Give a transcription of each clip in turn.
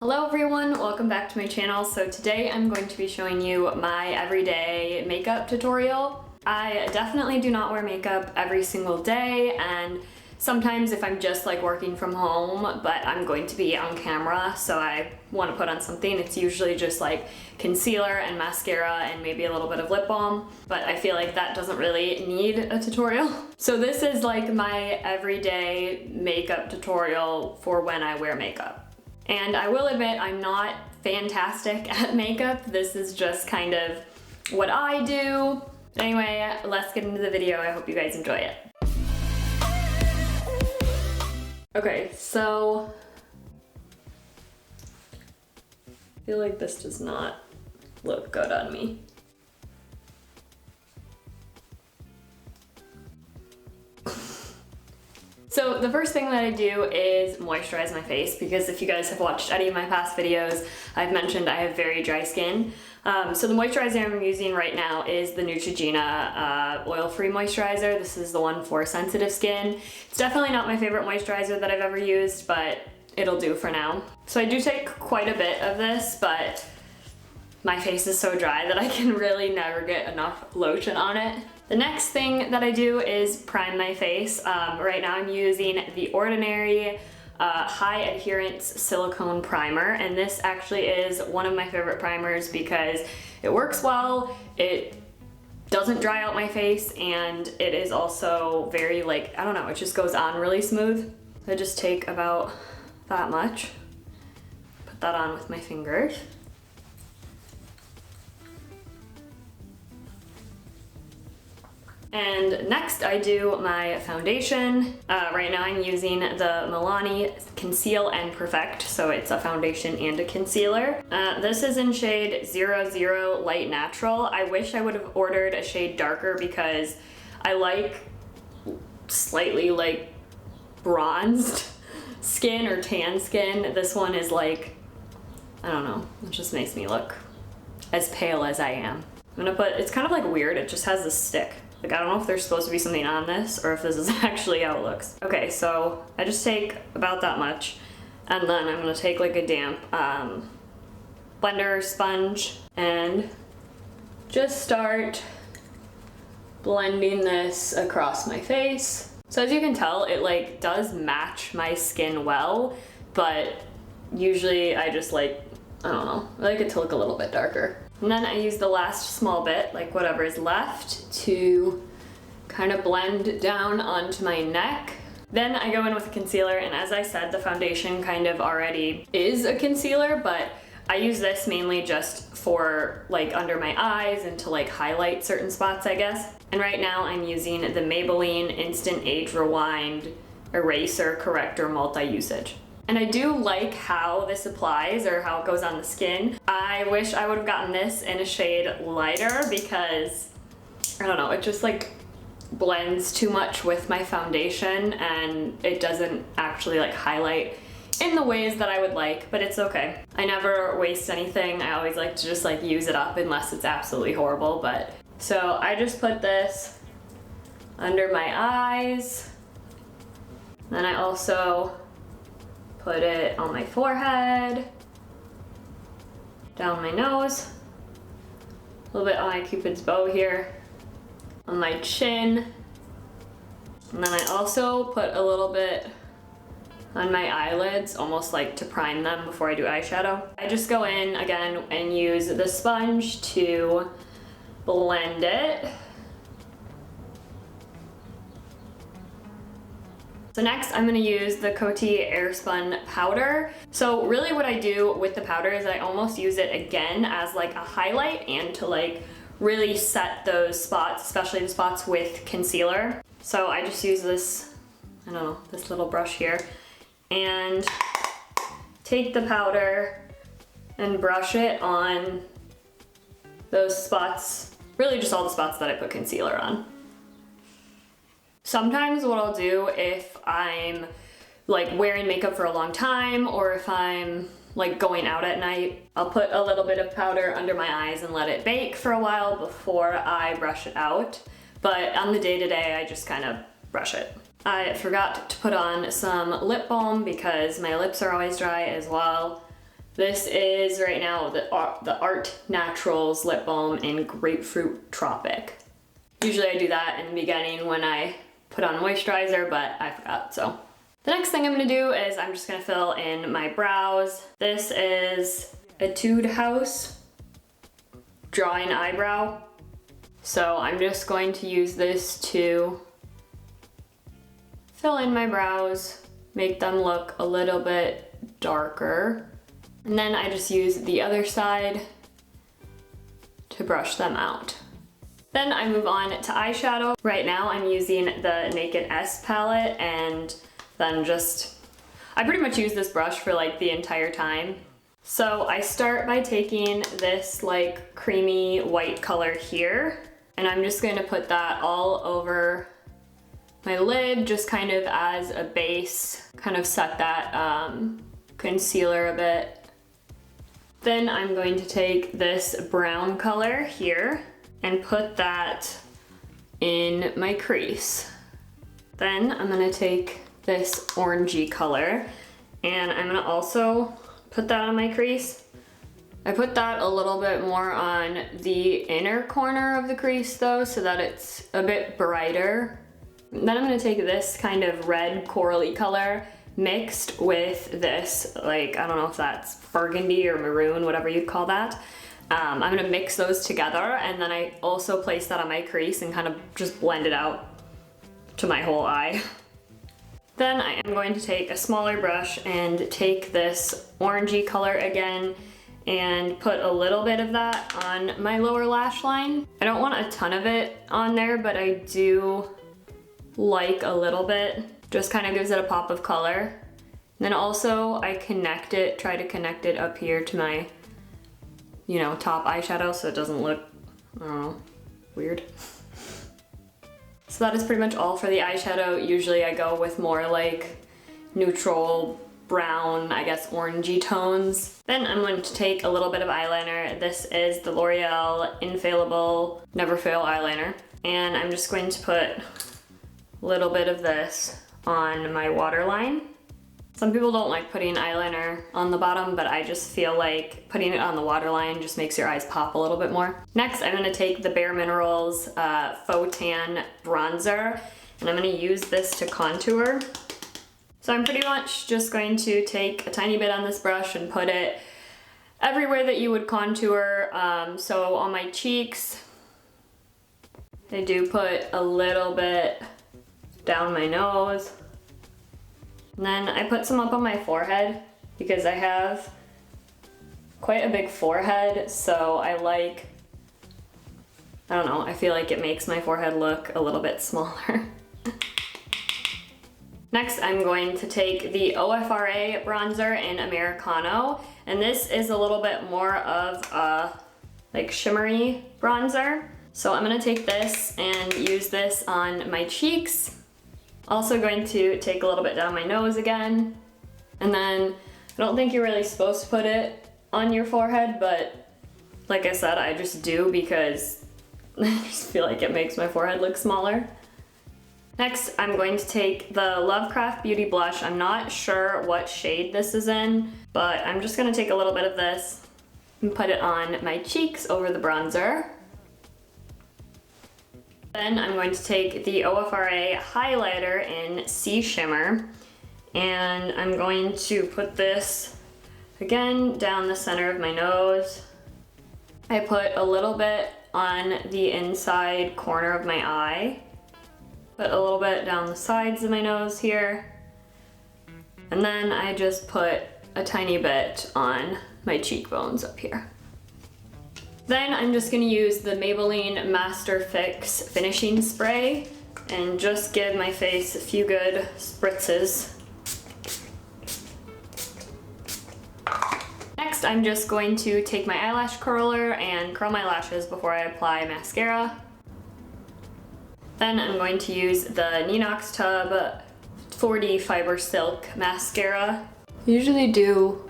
Hello everyone, welcome back to my channel. So today I'm going to be showing you my everyday makeup tutorial. I definitely do not wear makeup every single day, and sometimes if I'm just like working from home but I'm going to be on camera so I want to put on something, it's usually just like concealer and mascara and maybe a little bit of lip balm, but I feel like that doesn't really need a tutorial. So this is like my everyday makeup tutorial for when I wear makeup. And I will admit, I'm not fantastic at makeup. This is just kind of what I do. But anyway, let's get into the video. I hope you guys enjoy it. Okay, so I feel like this does not look good on me. So the first thing that I do is moisturize my face, because if you guys have watched any of my past videos, I've mentioned I have very dry skin. So the moisturizer I'm using right now is the Neutrogena oil-free moisturizer. This is the one for sensitive skin. It's definitely not my favorite moisturizer that I've ever used, but it'll do for now. So I do take quite a bit of this, but my face is so dry that I can really never get enough lotion on it. The next thing that I do is prime my face. Right now I'm using the Ordinary High Adherence Silicone Primer, and this actually is one of my favorite primers because it works well, it doesn't dry out my face, and it is also very, like, I don't know, it just goes on really smooth. I just take about that much, put that on with my fingers. And next I do my foundation. Right now I'm using the Milani Conceal and Perfect, so it's a foundation and a concealer. This is in shade 00 Light Natural. I wish I would have ordered a shade darker because I like slightly like bronzed skin or tan skin. This one is like, I don't know, it just makes me look as pale as I am. I'm gonna put, it's kind of like weird, it just has this stick. Like, I don't know if there's supposed to be something on this or if this is actually how it looks. Okay, so I just take about that much, and then I'm gonna take like a damp blender sponge and just start blending this across my face. So as you can tell, it like does match my skin well, but usually I just like, I don't know, I like it to look a little bit darker. And then I use the last small bit, like whatever is left, to kind of blend down onto my neck. Then I go in with a concealer, and as I said, the foundation kind of already is a concealer, but I use this mainly just for like under my eyes and to like highlight certain spots, I guess. And right now I'm using the Maybelline Instant Age Rewind Eraser Corrector Multi-Usage. And I do like how this applies, or how it goes on the skin. I wish I would have gotten this in a shade lighter because, I don't know, it just like blends too much with my foundation and it doesn't actually like highlight in the ways that I would like, but it's okay. I never waste anything. I always like to just like use it up unless it's absolutely horrible, but. So I just put this under my eyes. Then I also put it on my forehead, down my nose, a little bit on my Cupid's bow here, on my chin, and then I also put a little bit on my eyelids, almost like to prime them before I do eyeshadow. I just go in again and use the sponge to blend it. So next I'm gonna use the Coty Airspun powder. So really what I do with the powder is I almost use it again as like a highlight and to like really set those spots, especially the spots with concealer. So I just use this, I don't know, this little brush here, and take the powder and brush it on those spots, really just all the spots that I put concealer on. Sometimes what I'll do if I'm like wearing makeup for a long time, or if I'm like going out at night, I'll put a little bit of powder under my eyes and let it bake for a while before I brush it out. But on the day-to-day, I just kind of brush it. I forgot to put on some lip balm because my lips are always dry as well. This is right now the Art Naturals Lip Balm in Grapefruit Tropic. Usually I do that in the beginning when I put on moisturizer, but I forgot, so. The next thing I'm gonna do is I'm just gonna fill in my brows. This is Etude House Drawing Eyebrow. So I'm just going to use this to fill in my brows, make them look a little bit darker. And then I just use the other side to brush them out. Then I move on to eyeshadow. Right now I'm using the Naked S palette, and then I pretty much use this brush for like the entire time. So I start by taking this like creamy white color here, and I'm just going to put that all over my lid, just kind of as a base, kind of set that concealer a bit. Then I'm going to take this brown color here and put that in my crease. Then I'm gonna take this orangey color and I'm gonna also put that on my crease. I put that a little bit more on the inner corner of the crease though, so that it's a bit brighter. Then I'm gonna take this kind of red corally color mixed with this, like, I don't know if that's burgundy or maroon, whatever you'd call that. I'm gonna mix those together, and then I also place that on my crease and kind of just blend it out to my whole eye. Then I am going to take a smaller brush and take this orangey color again and put a little bit of that on my lower lash line. I don't want a ton of it on there, but I do like a little bit. Just kind of gives it a pop of color. And then also I try to connect it up here to my, top eyeshadow so it doesn't look, I don't know, weird. So that is pretty much all for the eyeshadow. Usually I go with more like neutral brown, I guess orangey tones. Then I'm going to take a little bit of eyeliner. This is the L'Oreal Infallible Never Fail eyeliner. And I'm just going to put a little bit of this on my waterline. Some people don't like putting eyeliner on the bottom, but I just feel like putting it on the waterline just makes your eyes pop a little bit more. Next, I'm gonna take the Bare Minerals Faux Tan Bronzer, and I'm gonna use this to contour. So I'm pretty much just going to take a tiny bit on this brush and put it everywhere that you would contour. So on my cheeks, I do put a little bit down my nose. And then I put some up on my forehead because I have quite a big forehead, so I don't know, I feel like it makes my forehead look a little bit smaller. Next, I'm going to take the OFRA bronzer in Americano, and this is a little bit more of a like shimmery bronzer. So I'm gonna take this and use this on my cheeks. Also going to take a little bit down my nose again. And then I don't think you're really supposed to put it on your forehead, but like I said, I just do because I just feel like it makes my forehead look smaller. Next, I'm going to take the Lovecraft Beauty Blush. I'm not sure what shade this is in, but I'm just gonna take a little bit of this and put it on my cheeks over the bronzer. Then I'm going to take the OFRA highlighter in Sea Shimmer, and I'm going to put this again down the center of my nose. I put a little bit on the inside corner of my eye, put a little bit down the sides of my nose here, and then I just put a tiny bit on my cheekbones up here. Then I'm just gonna use the Maybelline Master Fix Finishing Spray and just give my face a few good spritzes. Next, I'm just going to take my eyelash curler and curl my lashes before I apply mascara. Then I'm going to use the Ninox Tub 4D Fiber Silk Mascara. I usually do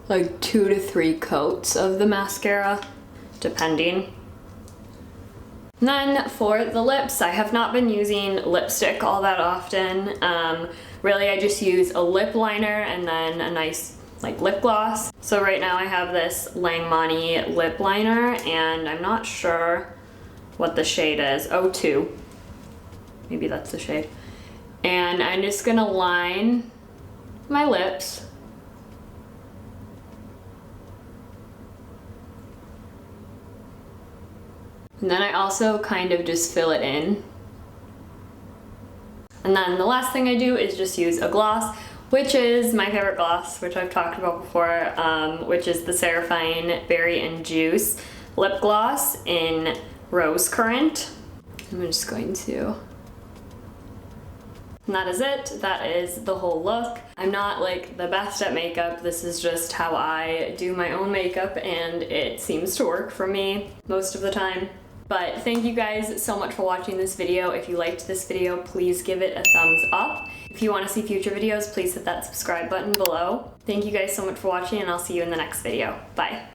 like 2 to 3 coats of the mascara, depending. And then for the lips, I have not been using lipstick all that often. Really, I just use a lip liner and then a nice like lip gloss. So right now I have this Langmani lip liner, and I'm not sure what the shade is. 02. Maybe that's the shade. And I'm just gonna line my lips. And then I also kind of just fill it in. And then the last thing I do is just use a gloss, which is my favorite gloss, which I've talked about before, which is the Cerafine Berry and Juice lip gloss in Rose Current. I'm just going to... And that is it. That is the whole look. I'm not like the best at makeup. This is just how I do my own makeup, and it seems to work for me most of the time. But thank you guys so much for watching this video. If you liked this video, please give it a thumbs up. If you want to see future videos, please hit that subscribe button below. Thank you guys so much for watching, and I'll see you in the next video. Bye.